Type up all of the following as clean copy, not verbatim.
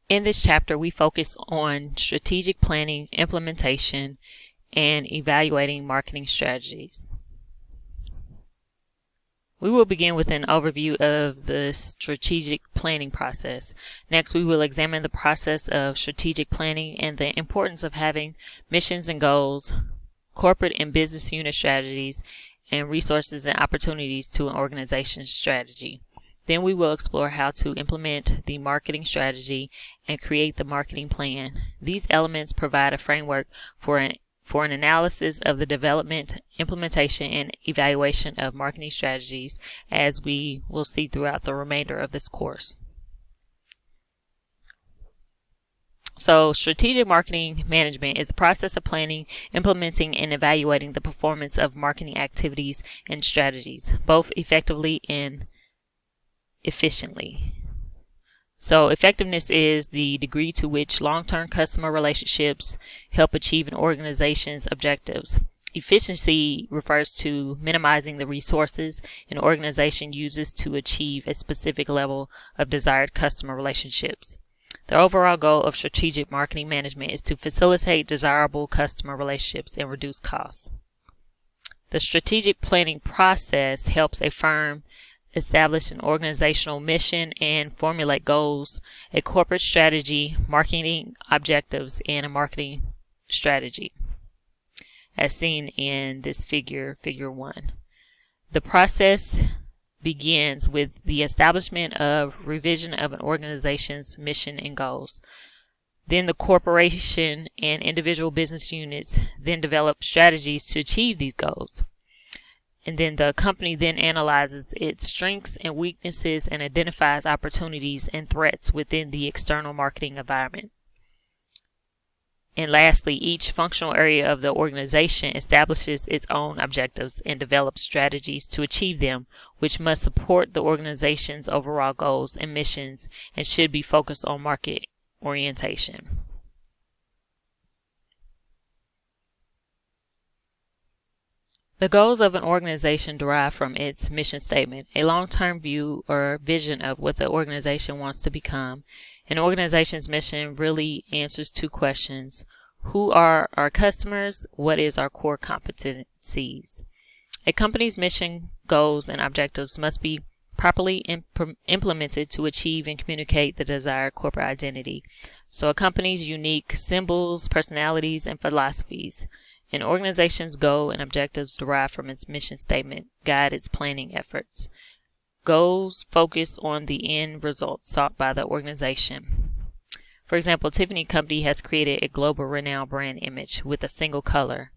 In this chapter, we focus on strategic planning, implementation, and evaluating marketing strategies. We will begin with an overview of the strategic planning process. Next, we will examine the process of strategic planning and the importance of having missions and goals, corporate and business unit strategies, and resources and opportunities to an organization's strategy. Then we will explore how to implement the marketing strategy and create the marketing plan. These elements provide a framework for an analysis of the development, implementation, and evaluation of marketing strategies, as we will see throughout the remainder of this course. So, strategic marketing management is the process of planning, implementing, and evaluating the performance of marketing activities and strategies, both effectively and efficiently. So effectiveness is the degree to which long-term customer relationships help achieve an organization's objectives. Efficiency refers to minimizing the resources an organization uses to achieve a specific level of desired customer relationships. The overall goal of strategic marketing management is to facilitate desirable customer relationships and reduce costs. The strategic planning process helps a firm establish an organizational mission and formulate goals, a corporate strategy, marketing objectives, and a marketing strategy, as seen in this figure 1. The process begins with the establishment of revision of an organization's mission and goals. Then the corporation and individual business units then develop strategies to achieve these goals. And then the company then analyzes its strengths and weaknesses and identifies opportunities and threats within the external marketing environment. And lastly, each functional area of the organization establishes its own objectives and develops strategies to achieve them, which must support the organization's overall goals and missions and should be focused on market orientation. The goals of an organization derive from its mission statement, a long-term view or vision of what the organization wants to become. An organization's mission really answers two questions. Who are our customers? What is our core competencies? A company's mission, goals, and objectives must be properly implemented to achieve and communicate the desired corporate identity. So a company's unique symbols, personalities, and philosophies. An organization's goal and objectives derive from its mission statement, guide its planning efforts. Goals focus on the end result sought by the organization. For example, Tiffany Company has created a global renowned brand image with a single color.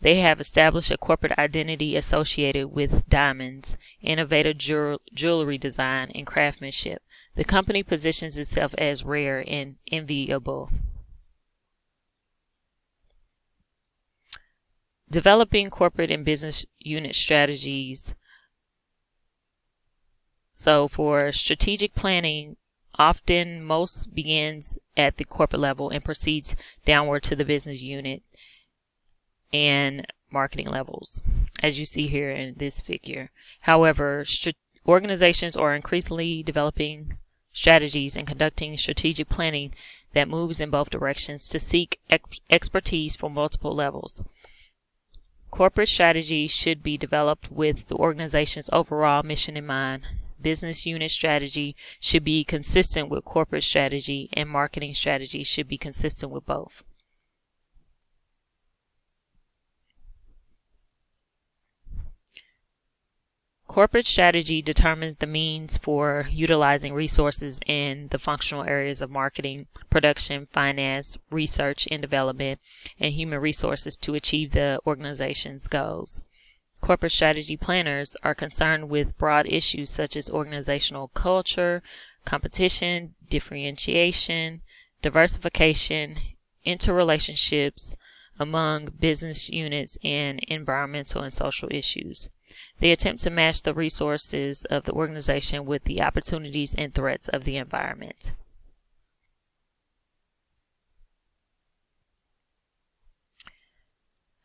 They have established a corporate identity associated with diamonds, innovative jewelry design, and craftsmanship. The company positions itself as rare and enviable. Developing corporate and business unit strategies. So for strategic planning, often most begins at the corporate level and proceeds downward to the business unit and marketing levels, as you see here in this figure. However, organizations are increasingly developing strategies and conducting strategic planning that moves in both directions to seek expertise from multiple levels. Corporate strategy should be developed with the organization's overall mission in mind. Business unit strategy should be consistent with corporate strategy, and marketing strategy should be consistent with both. Corporate strategy determines the means for utilizing resources in the functional areas of marketing, production, finance, research and development, and human resources to achieve the organization's goals. Corporate strategy planners are concerned with broad issues such as organizational culture, competition, differentiation, diversification, interrelationships among business units, and environmental and social issues. They attempt to match the resources of the organization with the opportunities and threats of the environment.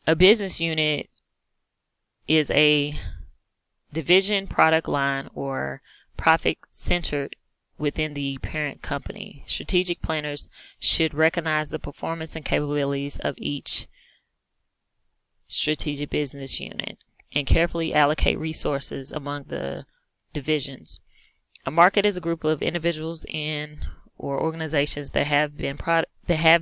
A business unit is a division, product line, or profit-centered within the parent company. Strategic planners should recognize the performance and capabilities of each strategic business unit and carefully allocate resources among the divisions. A market is a group of individuals and or organizations that have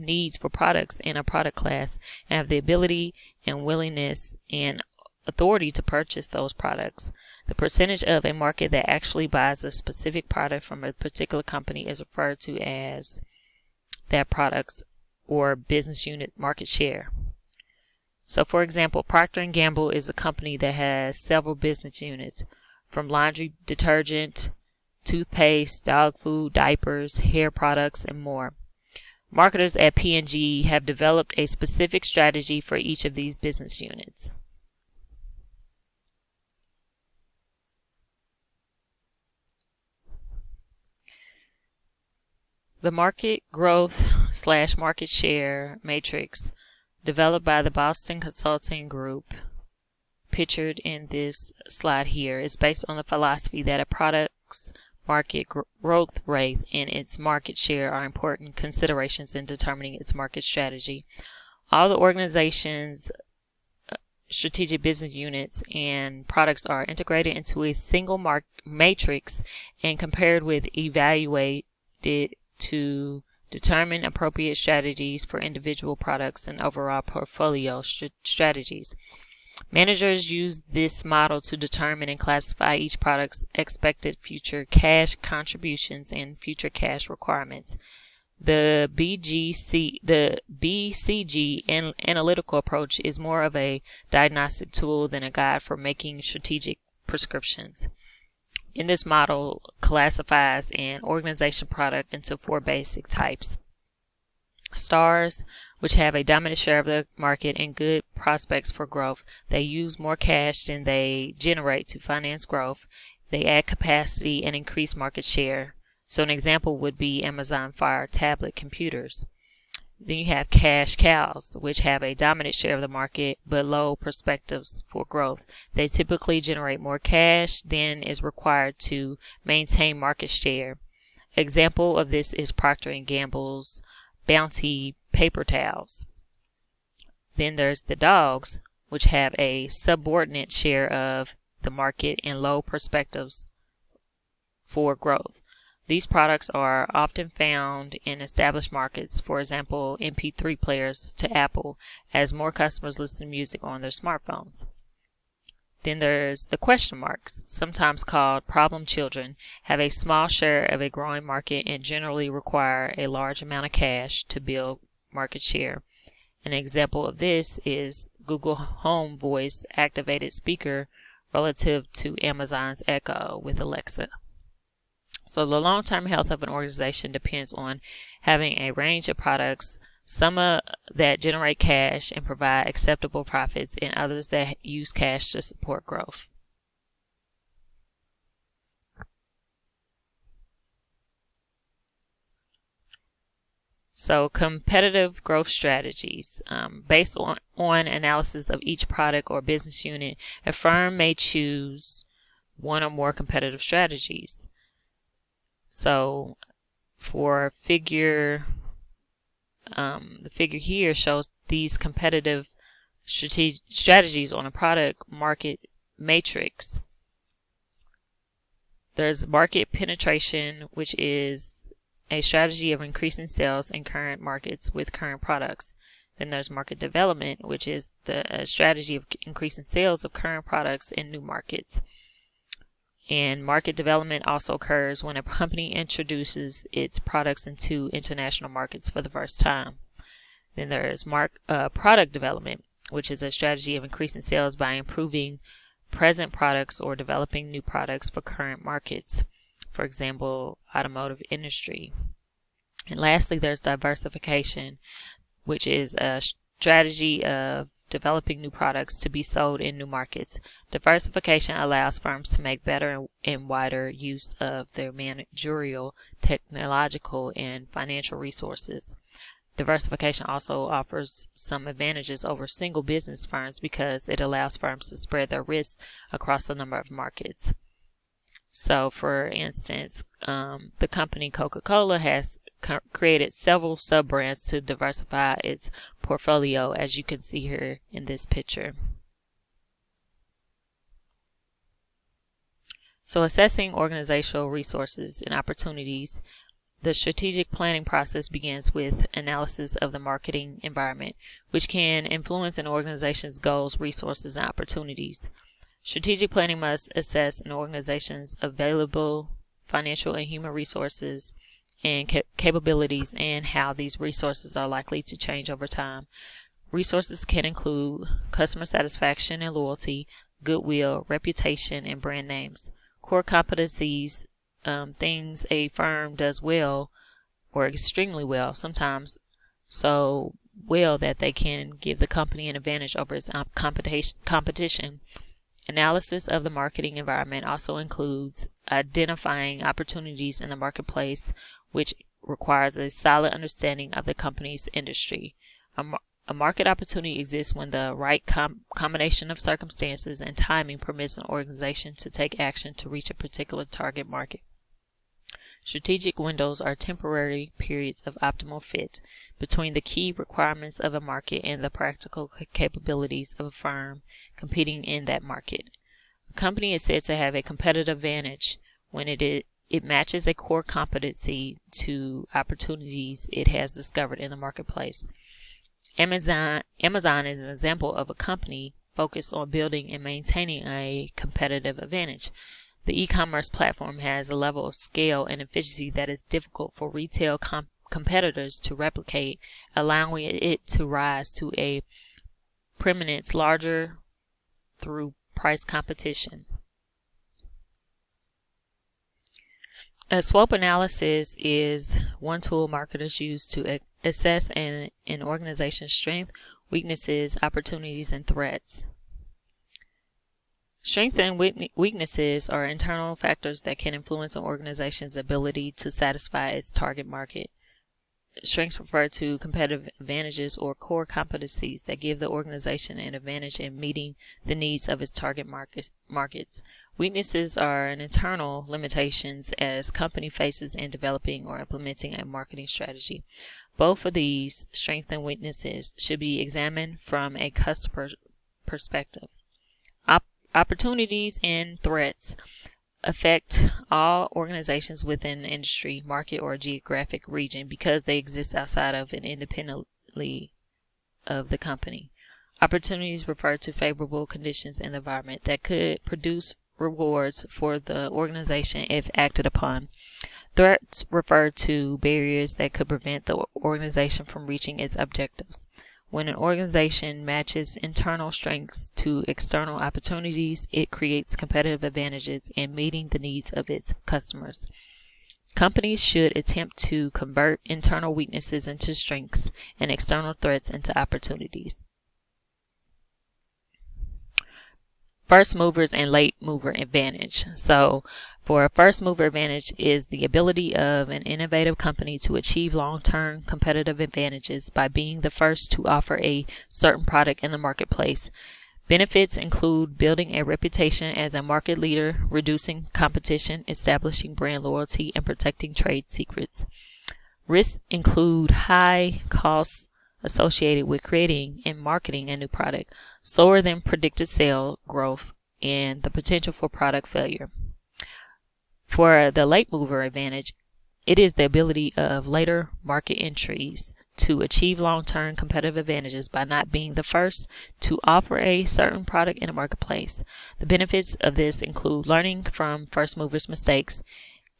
needs for products in a product class and have the ability and willingness and authority to purchase those products. The percentage of a market that actually buys a specific product from a particular company is referred to as that product's or business unit market share. So for example, Procter & Gamble is a company that has several business units, from laundry detergent, toothpaste, dog food, diapers, hair products, and more. Marketers at P&G have developed a specific strategy for each of these business units. The market growth / market share matrix developed by the Boston Consulting Group, pictured in this slide here, is based on the philosophy that a product's market growth rate and its market share are important considerations in determining its market strategy. All the organization's strategic business units and products are integrated into a single matrix and compared with evaluated to determine appropriate strategies for individual products and overall portfolio strategies. Managers use this model to determine and classify each product's expected future cash contributions and future cash requirements. The BCG analytical approach is more of a diagnostic tool than a guide for making strategic prescriptions. In this model, classifies an organization product into 4 basic types. Stars, which have a dominant share of the market and good prospects for growth. They use more cash than they generate to finance growth. They add capacity and increase market share. So an example would be Amazon Fire tablet computers. Then you have cash cows, which have a dominant share of the market but low perspectives for growth. They typically generate more cash than is required to maintain market share. Example of this is Procter & Gamble's Bounty paper towels. Then there's the dogs, which have a subordinate share of the market and low perspectives for growth. These products are often found in established markets, for example, MP3 players to Apple, as more customers listen to music on their smartphones. Then there's the question marks, sometimes called problem children, have a small share of a growing market and generally require a large amount of cash to build market share. An example of this is Google Home voice activated speaker relative to Amazon's Echo with Alexa. So the long-term health of an organization depends on having a range of products, some that generate cash and provide acceptable profits, and others that use cash to support growth. So competitive growth strategies. Based on analysis of each product or business unit, a firm may choose one or more competitive strategies. So for the figure here shows these competitive strategies on a product market matrix. There's market penetration, which is a strategy of increasing sales in current markets with current products. Then there's market development, which is the strategy of increasing sales of current products in new markets. And market development also occurs when a company introduces its products into international markets for the first time. Then there's product development, which is a strategy of increasing sales by improving present products or developing new products for current markets. For example, automotive industry. And lastly, there's diversification, which is a strategy of developing new products to be sold in new markets. Diversification allows firms to make better and wider use of their managerial, technological, and financial resources. Diversification also offers some advantages over single business firms because it allows firms to spread their risks across a number of markets. So, for instance, the company Coca-Cola has created several sub-brands to diversify its portfolio, as you can see here in this picture. So, assessing organizational resources and opportunities, the strategic planning process begins with analysis of the marketing environment, which can influence an organization's goals, resources, and opportunities. Strategic planning must assess an organization's available financial and human resources and capabilities and how these resources are likely to change over time. Resources can include customer satisfaction and loyalty, goodwill, reputation, and brand names. Core competencies, things a firm does well or extremely well, sometimes so well that they can give the company an advantage over its competition. Analysis of the marketing environment also includes identifying opportunities in the marketplace, which requires a solid understanding of the company's industry. A market opportunity exists when the right combination of circumstances and timing permits an organization to take action to reach a particular target market. Strategic windows are temporary periods of optimal fit between the key requirements of a market and the practical capabilities of a firm competing in that market. A company is said to have a competitive advantage when it matches a core competency to opportunities it has discovered in the marketplace. Amazon is an example of a company focused on building and maintaining a competitive advantage. The e-commerce platform has a level of scale and efficiency that is difficult for retail competitors to replicate, allowing it to rise to a preeminence larger through price competition. A SWOT analysis is one tool marketers use to assess an organization's strengths, weaknesses, opportunities, and threats. Strengths and weaknesses are internal factors that can influence an organization's ability to satisfy its target market. Strengths refer to competitive advantages or core competencies that give the organization an advantage in meeting the needs of its target markets. Weaknesses are internal limitations as company faces in developing or implementing a marketing strategy. Both of these strengths and weaknesses should be examined from a customer perspective. Opportunities and threats affect all organizations within an industry, market, or geographic region because they exist outside of and independently of the company. Opportunities refer to favorable conditions in the environment that could produce rewards for the organization if acted upon. Threats refer to barriers that could prevent the organization from reaching its objectives. When an organization matches internal strengths to external opportunities, it creates competitive advantages in meeting the needs of its customers. Companies should attempt to convert internal weaknesses into strengths and external threats into opportunities. First movers and late mover advantage. So for a first mover advantage is the ability of an innovative company to achieve long-term competitive advantages by being the first to offer a certain product in the marketplace. Benefits include building a reputation as a market leader, reducing competition, establishing brand loyalty, and protecting trade secrets. Risks include high costs associated with creating and marketing a new product, slower than predicted sales growth, and the potential for product failure. For the late mover advantage, it is the ability of later market entries to achieve long-term competitive advantages by not being the first to offer a certain product in the marketplace. The benefits of this include learning from first movers' mistakes,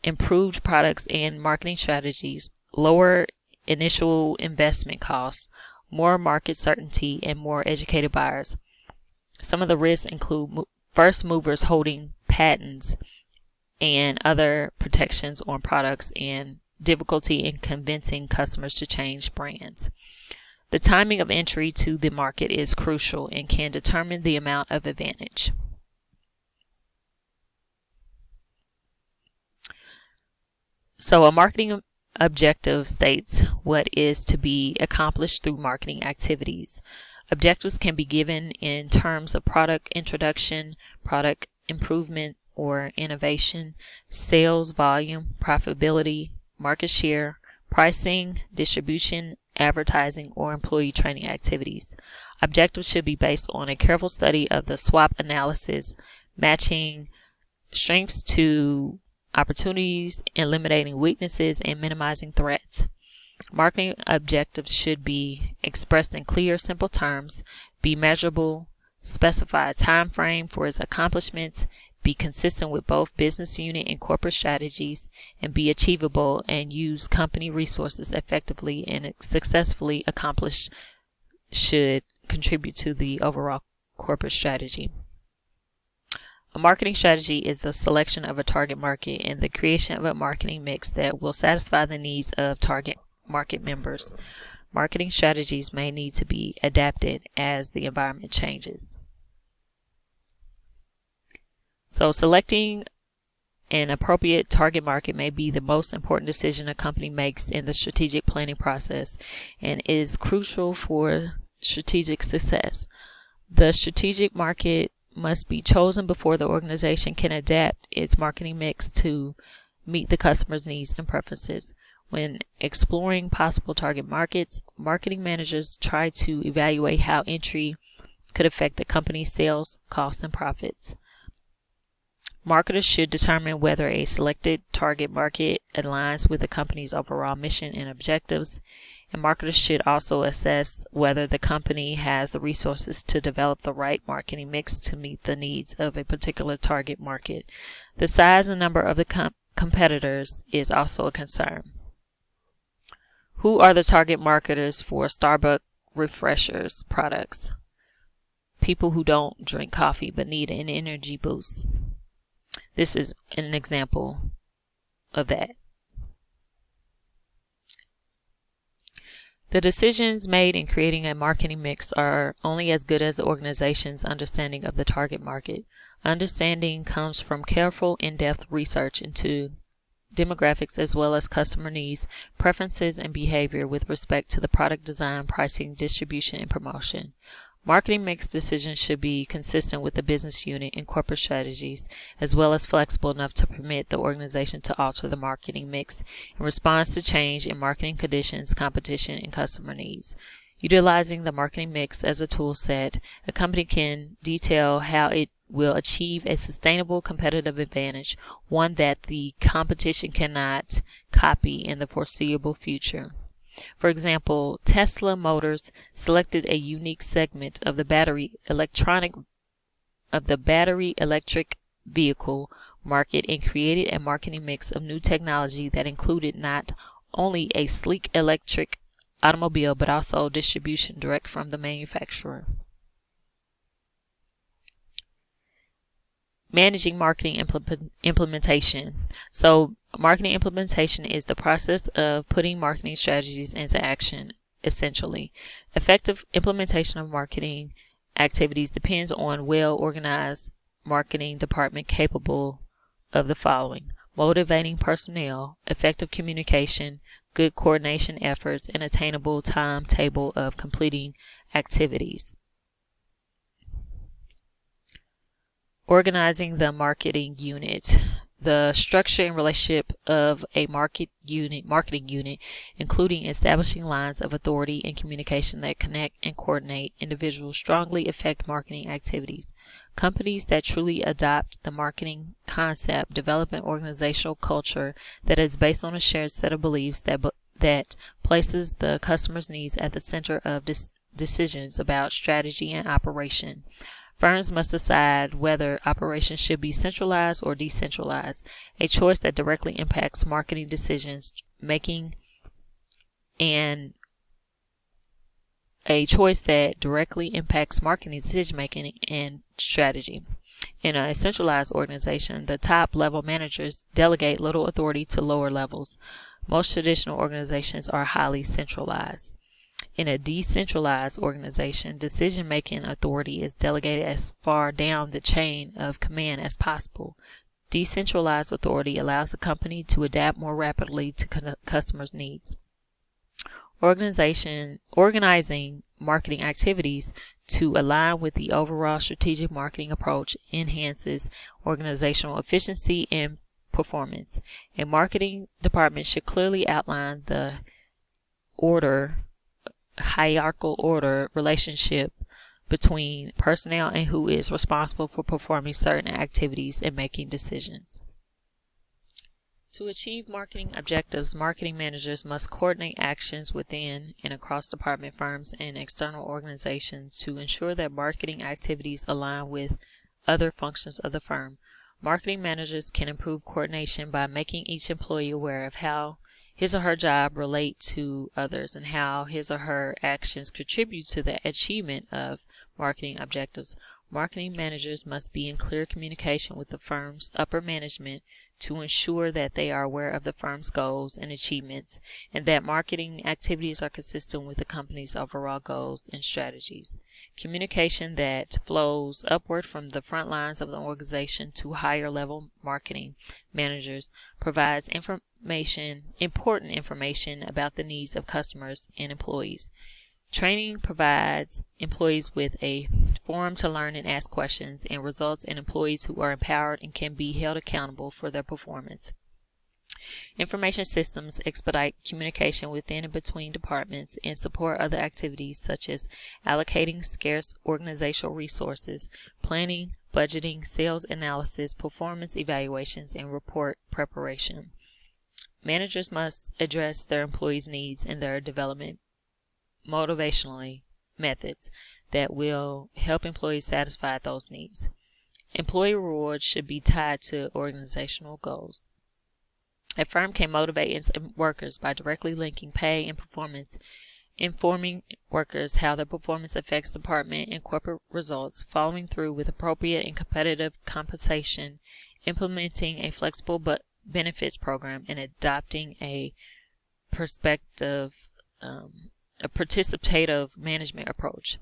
improved products and marketing strategies, lower initial investment costs, more market certainty, and more educated buyers. Some of the risks include first movers holding patents and other protections on products and difficulty in convincing customers to change brands. The timing of entry to the market is crucial and can determine the amount of advantage. So a marketing objective states what is to be accomplished through marketing activities. Objectives can be given in terms of product introduction, product improvement, or innovation, sales volume, profitability, market share, pricing, distribution, advertising, or employee training activities. Objectives should be based on a careful study of the SWOT analysis, matching strengths to opportunities, eliminating weaknesses, and minimizing threats. Marketing objectives should be expressed in clear, simple terms, be measurable, specify a time frame for its accomplishments, be consistent with both business unit and corporate strategies, and be achievable and use company resources effectively and successfully accomplished should contribute to the overall corporate strategy. A marketing strategy is the selection of a target market and the creation of a marketing mix that will satisfy the needs of target market members. Marketing strategies may need to be adapted as the environment changes. So selecting an appropriate target market may be the most important decision a company makes in the strategic planning process and is crucial for strategic success. The strategic market must be chosen before the organization can adapt its marketing mix to meet the customer's needs and preferences. When exploring possible target markets, marketing managers try to evaluate how entry could affect the company's sales, costs, and profits. Marketers should determine whether a selected target market aligns with the company's overall mission and objectives, and marketers should also assess whether the company has the resources to develop the right marketing mix to meet the needs of a particular target market. The size and number of the competitors is also a concern. Who are the target marketers for Starbucks refreshers products? People who don't drink coffee but need an energy boost. This is an example of that. The decisions made in creating a marketing mix are only as good as the organization's understanding of the target market. Understanding comes from careful, in-depth research into demographics as well as customer needs, preferences, and behavior with respect to the product design, pricing, distribution, and promotion. Marketing mix decisions should be consistent with the business unit and corporate strategies, as well as flexible enough to permit the organization to alter the marketing mix in response to change in marketing conditions, competition, and customer needs. Utilizing the marketing mix as a tool set, a company can detail how it will achieve a sustainable competitive advantage, one that the competition cannot copy in the foreseeable future. For example, Tesla Motors selected a unique segment of the battery electric vehicle market and created a marketing mix of new technology that included not only a sleek electric automobile but also distribution direct from the manufacturer. Managing marketing implementation. So marketing implementation is the process of putting marketing strategies into action, essentially. Effective implementation of marketing activities depends on a well-organized marketing department capable of the following: motivating personnel, effective communication, good coordination efforts, and attainable timetable of completing activities. Organizing the marketing unit. The structure and relationship of a marketing unit, including establishing lines of authority and communication that connect and coordinate individuals, strongly affect marketing activities. Companies that truly adopt the marketing concept develop an organizational culture that is based on a shared set of beliefs that places the customer's needs at the center of decisions about strategy and operation. Firms must decide whether operations should be centralized or decentralized, a choice that directly impacts marketing decisions making and strategy. In a centralized organization, the top level managers delegate little authority to lower levels. Most traditional organizations are highly centralized. In a decentralized organization, decision-making authority is delegated as far down the chain of command as possible. Decentralized authority allows the company to adapt more rapidly to customers' needs. Organizing marketing activities to align with the overall strategic marketing approach enhances organizational efficiency and performance. A marketing department should clearly outline the hierarchical order relationship between personnel and who is responsible for performing certain activities and making decisions. To achieve marketing objectives, marketing managers must coordinate actions within and across department firms and external organizations to ensure that marketing activities align with other functions of the firm. Marketing managers can improve coordination by making each employee aware of how his or her job relates to others and how his or her actions contribute to the achievement of marketing objectives. Marketing managers must be in clear communication with the firm's upper management to ensure that they are aware of the firm's goals and achievements and that marketing activities are consistent with the company's overall goals and strategies. Communication that flows upward from the front lines of the organization to higher level marketing managers provides important information about the needs of customers and employees. Training provides employees with a forum to learn and ask questions and results in employees who are empowered and can be held accountable for their performance. Information systems expedite communication within and between departments and support other activities such as allocating scarce organizational resources, planning, budgeting, sales analysis, performance evaluations, and report preparation. Managers must address their employees' needs and their development motivationally methods that will help employees satisfy those needs. Employee rewards should be tied to organizational goals. A firm can motivate its workers by directly linking pay and performance, informing workers how their performance affects department and corporate results, following through with appropriate and competitive compensation, implementing a flexible benefits program, and adopting a participative management approach.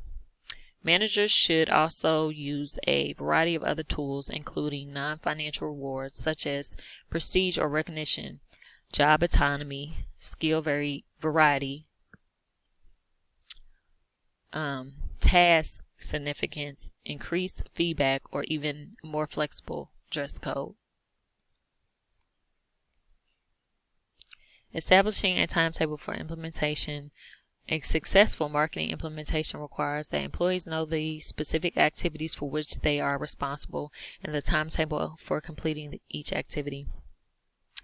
Managers should also use a variety of other tools, including non-financial rewards such as prestige or recognition, job autonomy, skill variety, task significance, increased feedback, or even more flexible dress code. Establishing a timetable for implementation. A successful marketing implementation requires that employees know the specific activities for which they are responsible and the timetable for completing each activity.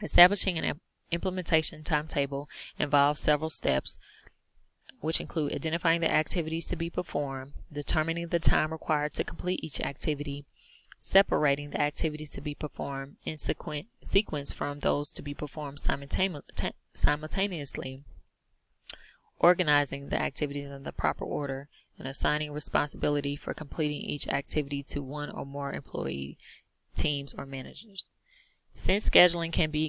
Establishing an implementation timetable involves several steps, which include identifying the activities to be performed, determining the time required to complete each activity, separating the activities to be performed in sequence from those to be performed simultaneously, organizing the activities in the proper order, and assigning responsibility for completing each activity to one or more employee teams or managers. Since scheduling can be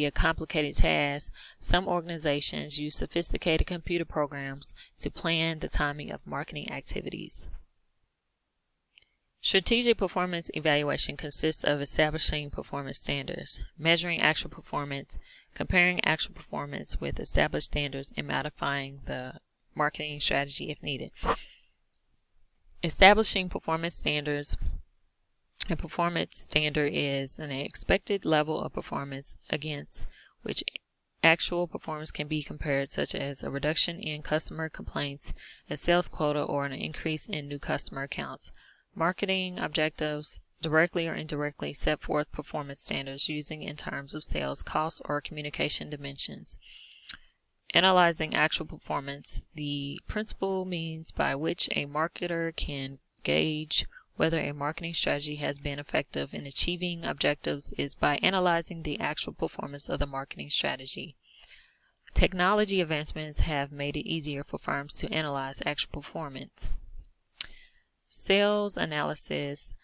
a complicated task, some organizations use sophisticated computer programs to plan the timing of marketing activities. Strategic performance evaluation consists of establishing performance standards, measuring actual performance, comparing actual performance with established standards, and modifying the marketing strategy if needed. Establishing performance standards. A performance standard is an expected level of performance against which actual performance can be compared, such as a reduction in customer complaints, a sales quota, or an increase in new customer accounts. Marketing objectives directly or indirectly set forth performance standards using in terms of sales, costs, or communication dimensions. Analyzing actual performance. The principal means by which a marketer can gauge whether a marketing strategy has been effective in achieving objectives is by analyzing the actual performance of the marketing strategy. Technology advancements have made it easier for firms to analyze actual performance. Sales analysis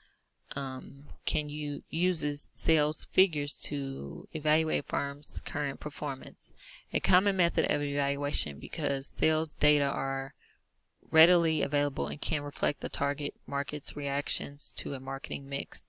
uses sales figures to evaluate firms' current performance. A common method of evaluation because sales data are readily available and can reflect the target market's reactions to a marketing mix.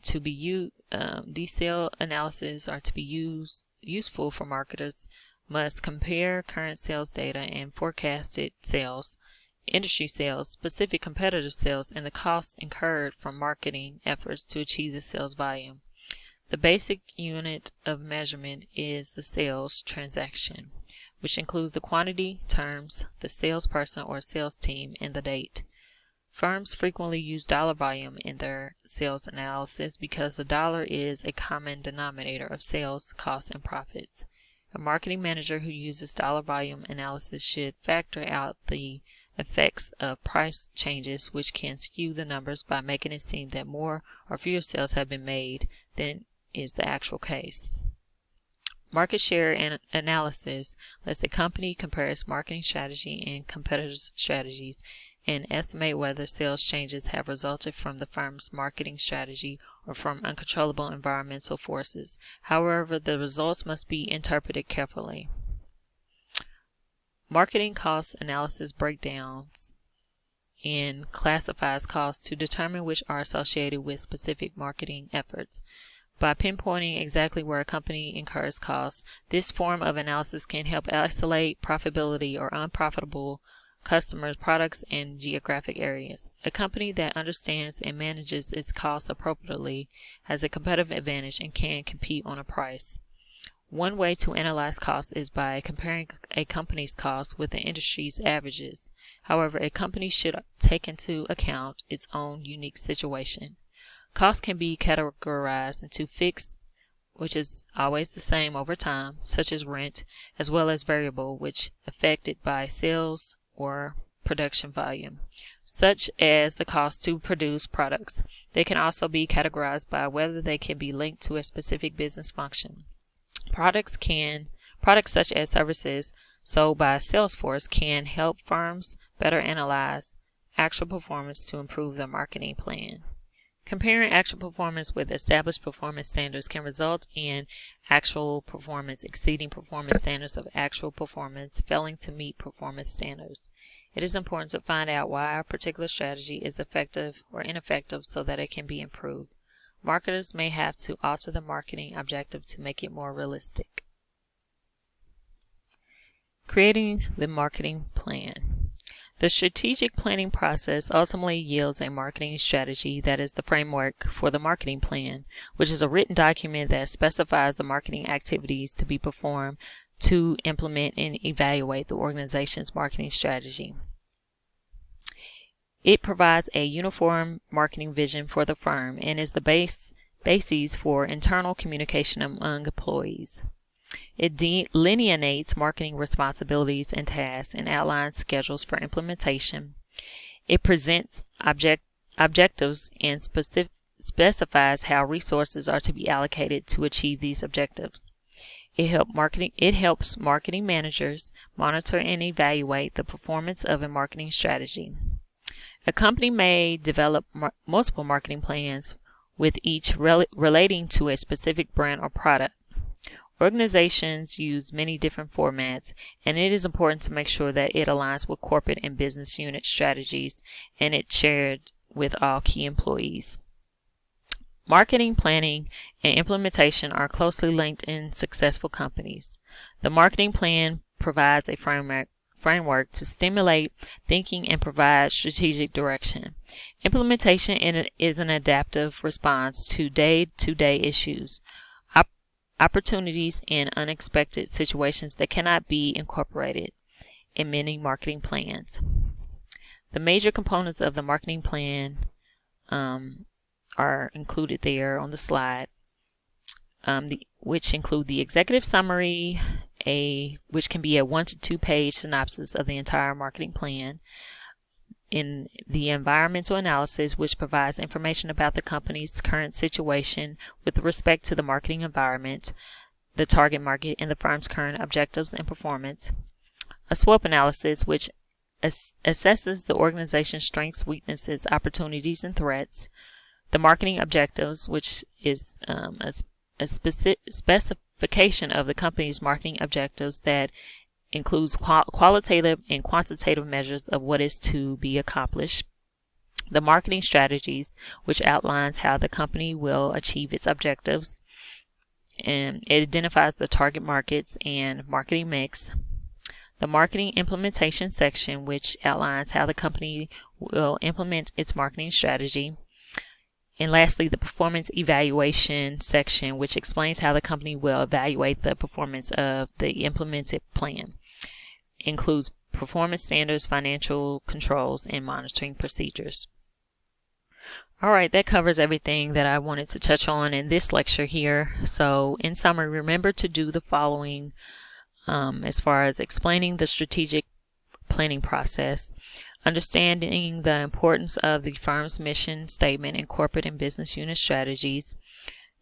These sales analyses are to be useful for marketers. must compare current sales data and forecasted sales, industry sales, specific competitive sales, and the costs incurred from marketing efforts to achieve the sales volume. The basic unit of measurement is the sales transaction, which includes the quantity, terms, the salesperson or sales team, and the date. Firms frequently use dollar volume in their sales analysis because the dollar is a common denominator of sales, costs, and profits. A marketing manager who uses dollar volume analysis should factor out the effects of price changes, which can skew the numbers by making it seem that more or fewer sales have been made than is the actual case. Market share analysis lets a company compare its marketing strategy and competitors' strategies and estimate whether sales changes have resulted from the firm's marketing strategy or from uncontrollable environmental forces. However, the results must be interpreted carefully. Marketing cost analysis breakdowns and classifies costs to determine which are associated with specific marketing efforts. By pinpointing exactly where a company incurs costs, this form of analysis can help isolate profitability or unprofitable customers, products, and geographic areas. A company that understands and manages its costs appropriately has a competitive advantage and can compete on a price. One way to analyze costs is by comparing a company's costs with the industry's averages. However, a company should take into account its own unique situation. Costs can be categorized into fixed, which is always the same over time, such as rent, as well as variable, which affected by sales or production volume, such as the cost to produce products. They can also be categorized by whether they can be linked to a specific business function. Products such as services sold by Salesforce can help firms better analyze actual performance to improve their marketing plan. Comparing actual performance with established performance standards can result in actual performance exceeding performance standards of actual performance failing to meet performance standards. It is important to find out why a particular strategy is effective or ineffective so that it can be improved. Marketers may have to alter the marketing objective to make it more realistic. Creating the marketing plan. The strategic planning process ultimately yields a marketing strategy that is the framework for the marketing plan, which is a written document that specifies the marketing activities to be performed to implement and evaluate the organization's marketing strategy. It provides a uniform marketing vision for the firm and is the basis for internal communication among employees. It delineates marketing responsibilities and tasks and outlines schedules for implementation. It presents objectives and specifies how resources are to be allocated to achieve these objectives. It helps marketing managers monitor and evaluate the performance of a marketing strategy. A company may develop multiple marketing plans, with each relating to a specific brand or product. Organizations use many different formats, and it is important to make sure that it aligns with corporate and business unit strategies and it's shared with all key employees. Marketing planning and implementation are closely linked in successful companies. The marketing plan provides a framework to stimulate thinking and provide strategic direction. Implementation is an adaptive response to day-to-day issues, opportunities, and unexpected situations that cannot be incorporated in many marketing plans. The major components of the marketing plan are included there on the slide, which include the executive summary, which can be a 1 to 2 page synopsis of the entire marketing plan, in the environmental analysis, which provides information about the company's current situation with respect to the marketing environment, the target market, and the firm's current objectives and performance. A SWOT analysis, which assesses the organization's strengths, weaknesses, opportunities, and threats. The marketing objectives, which is a specification of the company's marketing objectives that includes qualitative and quantitative measures of what is to be accomplished. The marketing strategies, which outlines how the company will achieve its objectives. and it identifies the target markets and marketing mix. The marketing implementation section, which outlines how the company will implement its marketing strategy. And lastly, the performance evaluation section, which explains how the company will evaluate the performance of the implemented plan. It includes performance standards, financial controls, and monitoring procedures. Alright, that covers everything that I wanted to touch on in this lecture here. So in summary, remember to do the following as far as explaining the strategic planning process, understanding the importance of the firm's mission statement and corporate and business unit strategies,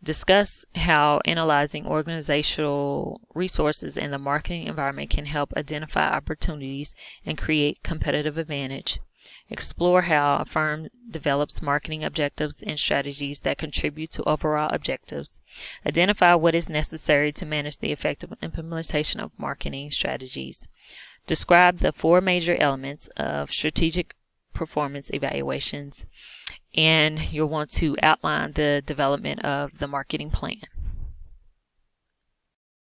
discuss how analyzing organizational resources in the marketing environment can help identify opportunities and create competitive advantage, explore how a firm develops marketing objectives and strategies that contribute to overall objectives, identify what is necessary to manage the effective implementation of marketing strategies, describe the 4 major elements of strategic performance evaluations, and you'll want to outline the development of the marketing plan.